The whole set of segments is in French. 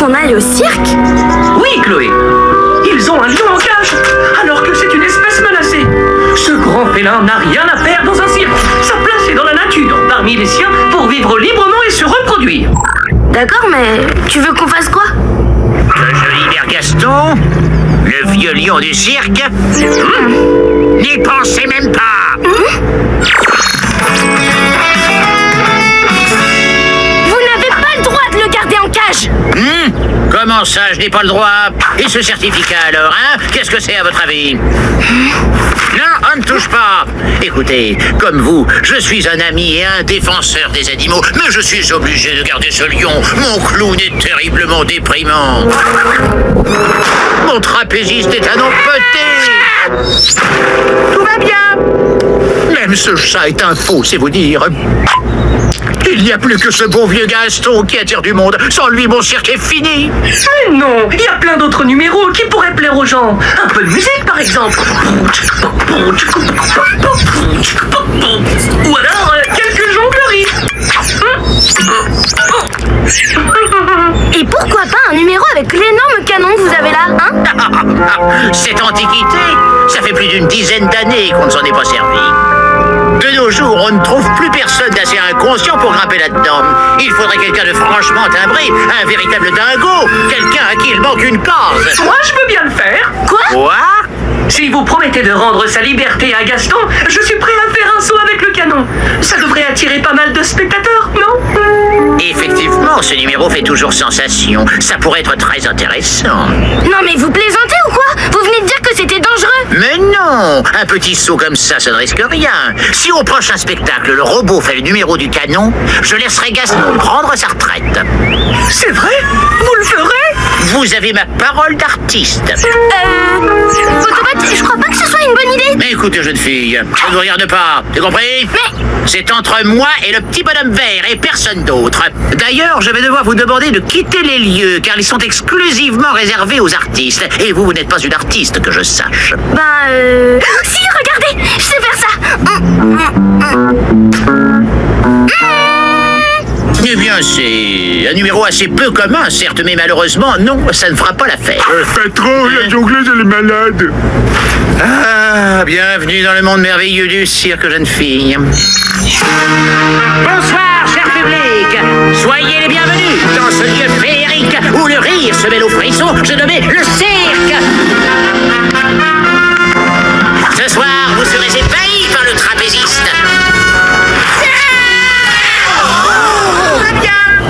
qu'on aille au cirque? Oui, Chloé. Ils ont un lion en cage, alors que c'est une espèce menacée. Ce grand félin n'a rien à faire dans un cirque. Sa place est dans la nature, parmi les siens, pour vivre librement et se reproduire. D'accord, mais tu veux qu'on fasse quoi? Que je libère Gaston, le vieux lion du cirque. N'y pensez même pas. Vous n'avez pas le droit de le garder en cage! Comment ça, je n'ai pas le droit? Et ce certificat alors, hein? Qu'est-ce que c'est à votre avis? Non, on ne touche pas. Écoutez, comme vous, je suis un ami et un défenseur des animaux, mais je suis obligé de garder ce lion. Mon clown est terriblement déprimant. Mon trapéziste est un empoté. Tout va bien. Même ce chat est un faux, c'est vous dire. Il n'y a plus que ce bon vieux Gaston qui attire du monde. Sans lui, mon cirque est fini. Mais non, il y a plein d'autres numéros qui pourraient plaire aux gens. Un peu de musique, par exemple. Ou alors, quelques jongleries. Et pourquoi pas un numéro avec l'énorme canon que vous avez là, hein? Cette antiquité, ça fait plus d'une dizaine d'années qu'on ne s'en est pas servi. De nos jours, on ne trouve plus personne d'assez inconscient pour grimper là-dedans. Il faudrait quelqu'un de franchement timbré, un véritable dingo, quelqu'un à qui il manque une case. Moi, je peux bien le faire. Quoi? Si vous promettez de rendre sa liberté à Gaston, je suis prêt à faire un saut avec le canon. Ça devrait attirer pas mal de spectateurs, non? Effectivement, ce numéro fait toujours sensation. Ça pourrait être très intéressant. Non mais vous plaisantez ou quoi? Vous venez de dire que c'était dangereux? Mais non! Un petit saut comme ça ne risque rien. Si au prochain spectacle, le robot fait le numéro du canon, je laisserai Gaston prendre sa retraite. C'est vrai? Vous le ferez? Vous avez ma parole d'artiste. Autobot, je crois pas que ce soit une bonne idée. Mais écoutez, jeune fille, ça ne vous regarde pas, t'as compris? Mais... C'est entre moi et le petit bonhomme vert et personne d'autre. D'ailleurs, je vais devoir vous demander de quitter les lieux, car ils sont exclusivement réservés aux artistes. Et vous, vous n'êtes pas une artiste, que je sache. Si, regardez, je sais faire ça. Eh bien, c'est un numéro assez peu commun, certes, mais malheureusement, non, ça ne fera pas l'affaire. Patron, la jongleuse, elle est malade. Ah, bienvenue dans le monde merveilleux du cirque, jeune fille. Bonsoir, cher public. Soyez les bienvenus dans ce lieu féerique où le rire se mêle aux frissons, j'ai nommé le cirque. Ce soir, vous serez ébahis par le trapéziste.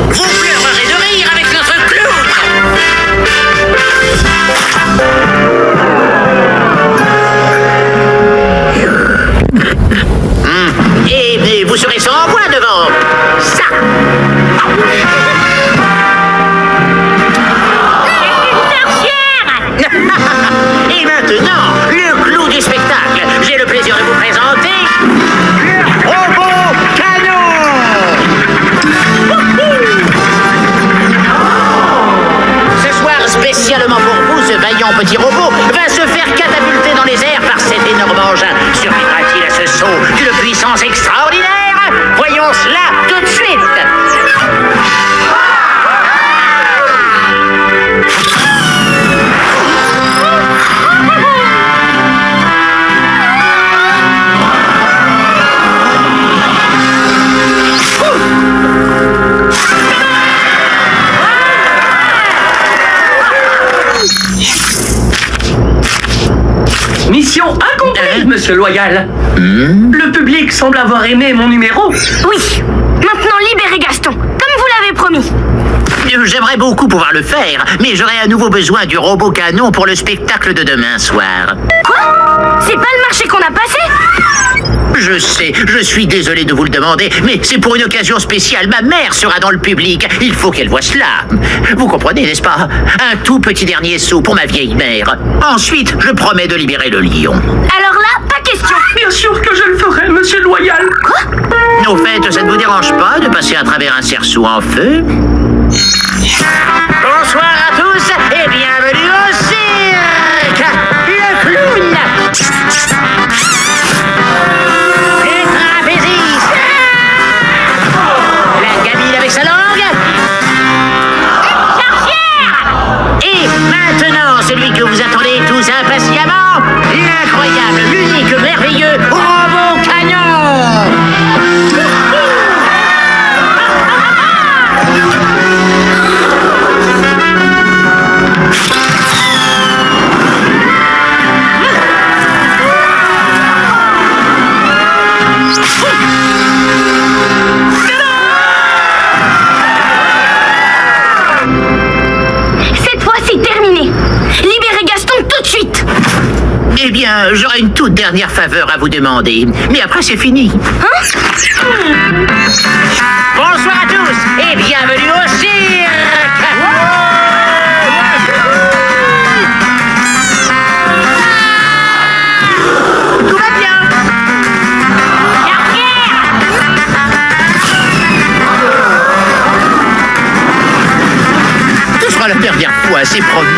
Vous pleurerez de rire avec notre clown. Et vous serez sans voix devant ça. Et maintenant, le clou du spectacle. J'ai le plaisir de vous présenter le robot canon. Ce soir, spécialement pour vous, ce vaillant petit robot va se faire catapulter dans les airs par cet énorme engin. Survivra-t-il à ce saut d'une puissance extraordinaire? Voyons cela tout de suite. Mission accomplie, monsieur Loyal. Le public semble avoir aimé mon numéro. Oui, maintenant libérez Gaston, comme vous l'avez promis. J'aimerais beaucoup pouvoir le faire, mais j'aurai à nouveau besoin du robot canon pour le spectacle de demain soir. Quoi? C'est pas le marché qu'on a passé? Je sais, je suis désolé de vous le demander, mais c'est pour une occasion spéciale. Ma mère sera dans le public. Il faut qu'elle voie cela. Vous comprenez, n'est-ce pas? Un tout petit dernier saut pour ma vieille mère. Ensuite, je promets de libérer le lion. Alors là, pas question. Bien sûr que je le ferai, monsieur Loyal. Quoi? Au fait, ça ne vous dérange pas de passer à travers un cerceau en feu? Bonsoir à tous et bienvenue au cirque. Le clown. Les trapézistes. La gamine avec sa langue. Sorcière! bien, j'aurai une toute dernière faveur à vous demander. Mais après, c'est fini. Bonsoir à tous et bienvenue au cirque. Tout va bien. Ce sera la dernière fois, c'est promis.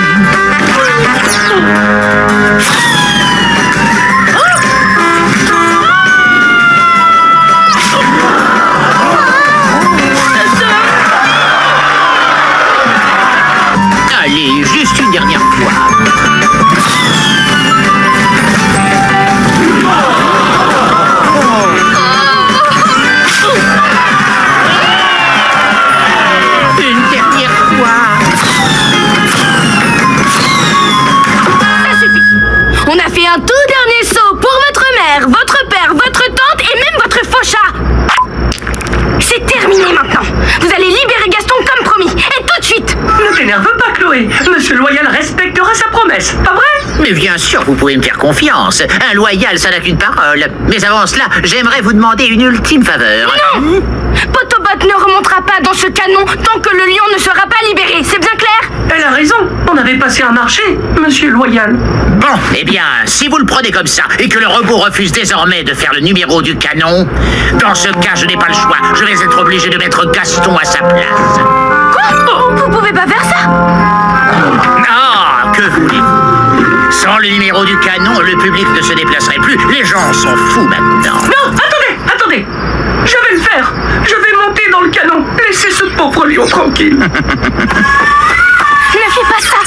Allez, juste une dernière fois. Une dernière fois. Ça suffit. On a fait un tout dernier saut pour votre mère, votre père, votre tante et même votre faux chat. C'est terminé maintenant. Vous allez libérer Gaston comme promis. Et tout de suite. Ne t'énerve pas, Chloé. Monsieur Loyal respectera sa promesse, pas vrai? Mais bien sûr, vous pouvez me faire confiance. Un loyal, ça n'a qu'une parole. Mais avant cela, j'aimerais vous demander une ultime faveur. Non. Potobot ne remontera pas dans ce canon tant que le lion ne sera pas libéré. C'est bien clair? Elle a raison. On avait passé un marché, Monsieur Loyal. Bon, eh bien, si vous le prenez comme ça et que le robot refuse désormais de faire le numéro du canon, dans ce cas, je n'ai pas le choix. Je vais être obligé de mettre Gaston à sa place. Quoi? Vous pouvez pas faire ça? Ah, que voulez-vous? Sans le numéro du canon, le public ne se déplacerait plus. Les gens sont fous maintenant. Non, attendez. Je vais le faire. Je vais monter dans le canon. Laissez ce pauvre lion tranquille. Ne fais pas ça.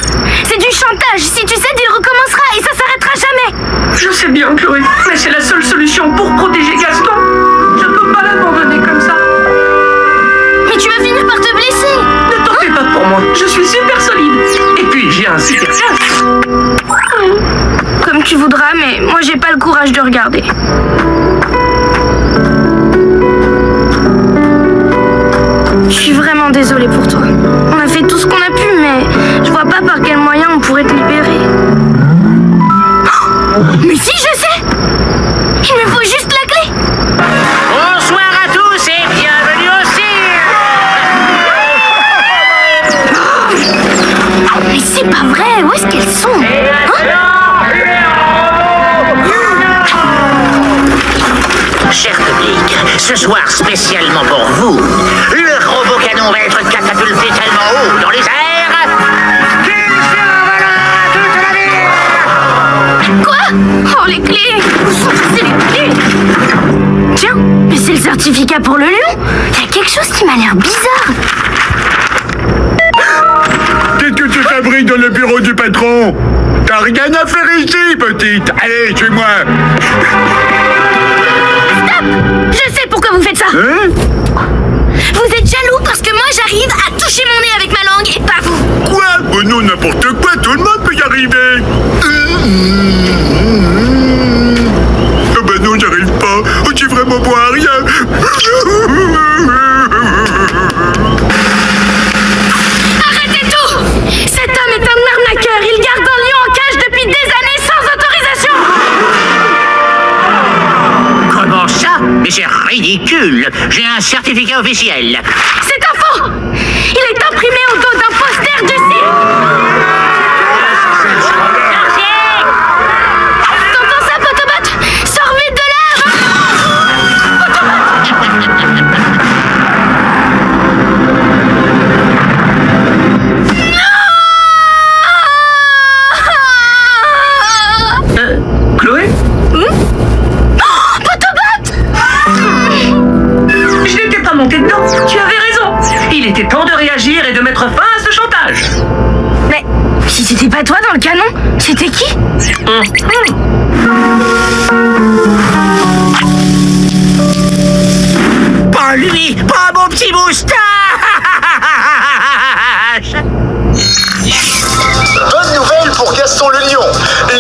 C'est du chantage. Si tu cèdes, il recommencera et ça s'arrêtera jamais. Je sais bien, Chloé, mais c'est la seule solution pour protéger Gaston. Je peux pas l'abandonner comme ça. Mais tu vas finir par te blesser. Ne t'en fais pas pour moi. Je suis super solide. Et puis, j'ai un super casque. Comme tu voudras, mais moi j'ai pas le courage de regarder. Je suis vraiment désolée pour toi. On a fait tout ce qu'on a pu, mais je vois pas par quel moyen on pourrait te libérer. Oh, mais si, je sais! Il me faut juste la clé! Bonsoir à tous et bienvenue au cirque. Mais c'est pas vrai! Où est-ce qu'elles sont? Cher public, ce soir spécialement pour vous, le robot canon va être catapulté tellement haut dans les airs qu'il survolera toute la ville. Quoi? Oh, les clés! Où sont passées les clés? Tiens, mais c'est le certificat pour le lion! Il y a quelque chose qui m'a l'air bizarre! Qu'est-ce que tu fabriques dans le bureau du patron? T'as rien à faire ici, petite. Allez, suis-moi. Stop! Je sais pourquoi vous faites ça! Hein? Vous êtes jaloux parce que moi j'arrive à toucher mon nez avec ma langue et pas vous! Quoi? Oh non, n'importe quoi, tout le monde peut y arriver. Oh ben non, j'arrive pas. Oh, j'ai vraiment bon à rien. Arrêtez tout! Cet homme est un arnaqueur! Il garde un lion en cage depuis des années sans autorisation! Comment ça? Mais c'est ridicule. J'ai un certificat officiel. C'est un faux! Il est imprimé au dos d'un poster du cirque! T'entends ça, Potobot? Sors vite de là! Chloé? Potobot! Je n'étais pas monté dedans. Tu avais raison. Il était temps de réagir et de mettre fin à ce chantage. Mais si c'était pas toi dans le canon, c'était qui? Pas lui, pas mon petit moustache. Bonne nouvelle pour Gaston le lion.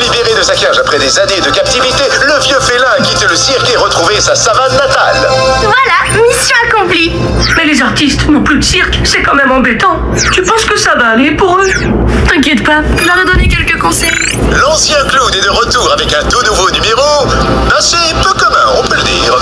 Libéré de saccage après des années de captivité, le vieux félin a quitté le cirque et retrouvé sa savane natale. Voilà, mission accomplie. Mais les artistes n'ont plus de cirque, c'est quand même embêtant. Tu penses que ça va aller pour eux? T'inquiète pas, je leur ai donné quelques conseils. L'ancien clown est de retour avec un tout nouveau numéro, assez peu commun, on peut le dire.